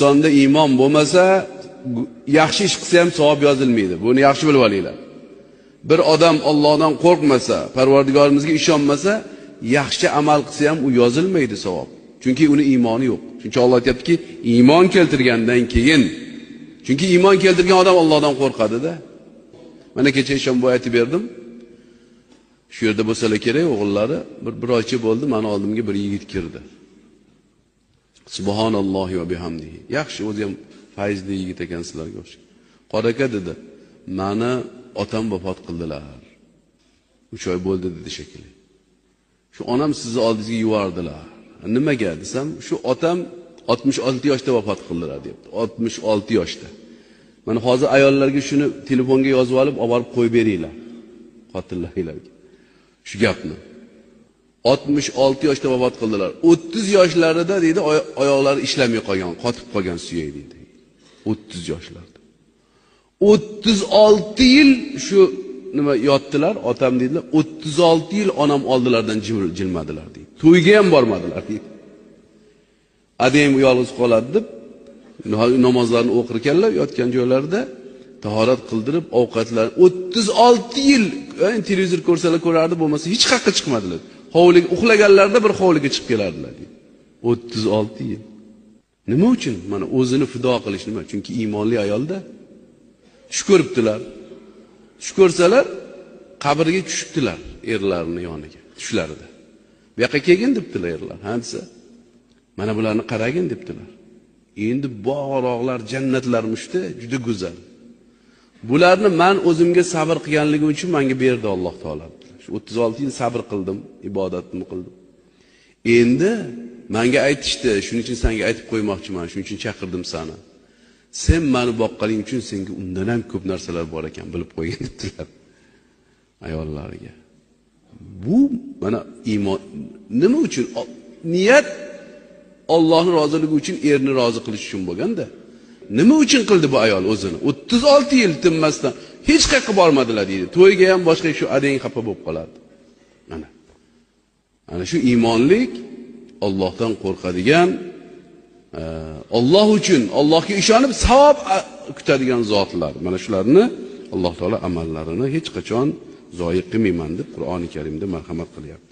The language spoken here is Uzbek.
Insonda iymon bo'lmasa, yaxshi ish qilsa ham savob yozilmaydi. Buni yaxshi bilib olinglar. Bir odam Allohdan qo'rqmasa, Parvardigorimizga ishonmasa, yaxshi amal qilsa ham u yozilmaydi savob. Chunki uni iymoni yo'q. Chunki Alloh aytibdiki, iymon keltirgandan keyin. Chunki iymon keltirgan odam Allohdan qo'rqadi-da. Mana kecha ishonboy aytib berdim. Shu yerda bo'lsalar kerak o'g'illari, bir oycha bo'ldi, meni oldimga bir yigit kirdi. Subhanallohi va bihamdihi. Yaxshi, o'zi ham fayzli yigit ekan sizlarga o'xshaydi. Qoraka dedi, meni otam vafot qildilar. 3 oy bo'ldi dedi shekilli. Shu onam sizni oldingizga yuvardilar. Nimaga desam, shu otam 66 yoshda vafot qildilar debdi. 66 yoshda. Mana hozir ayollarga shuni telefonga yozib olib, olib qo'yib beringlar. Xotinlaringlarga. Shu gapni. 66 yoshda vafot qildilar. 30 yoshlarida deydi, oyoqlari ishlamay qolgan, qotib qolgan suyak deydi. 30 yoshlarda. 36 yil shu nima yotdilar, otam dedilar. 36 yil onam oldilaridan jilmadilar deydi. To'yga ham bormadilar deydi. Adem yolg'iz qoladi deb namozlarni o'qir ekanlar, yotgan joylarida tahorat qildirib, ovqatlar 36 yil televizor ko'rsalar ko'rardi, bo'lmasa hech qayerga chiqmadilar. Hovliga uxlaganlarida bir hovliga chiqib kelardilar deydi. 36 yil. Nima uchun? Mana o'zini fido qilish nima? Chunki iymonli ayolda tush ko'ribdilar. Tush ko'rsalar qabrga tushibdilar erlarining yoniga, tushlarida. Bu yoqqa kelgin debdilar erlar. Ha desa, mana bularni qaragin debdilar. Endi bog'roqlar, jannatlarmishda juda go'zal. Bularni men o'zimga sabr qilganligim uchun menga berdi Alloh taolo. Shu 36 yil sabr qildim, ibodatni qildim. Endi menga aytishdi, shuning uchun senga aytib qo'ymoqchiman, shuning uchun chaqirdim seni. Sen meni boqqaning uchun senga undan ham ko'p narsalar bor ekan, bilib qo'ygin dedilar ayollariga. Bu mana iymon nima uchun? Niyat Allohning roziligi uchun, erni rozi qilish uchun bo'lganda, nima uchun qildi bu ayol o'zini? 36 yil tinmasdan hech qayerga bormadilar deydi. To'yga ham boshqa shu adang xafa bo'lib qoladi. Ana shu iymonlik, Allohdan qo'rqadigan, Alloh uchun, Allohga ishonib savob kutadigan zotlar. Mana shularni Alloh taolo amallarini hech qachon zoyi qilmayman deb Qur'oni Karimda marhamat qilyapti.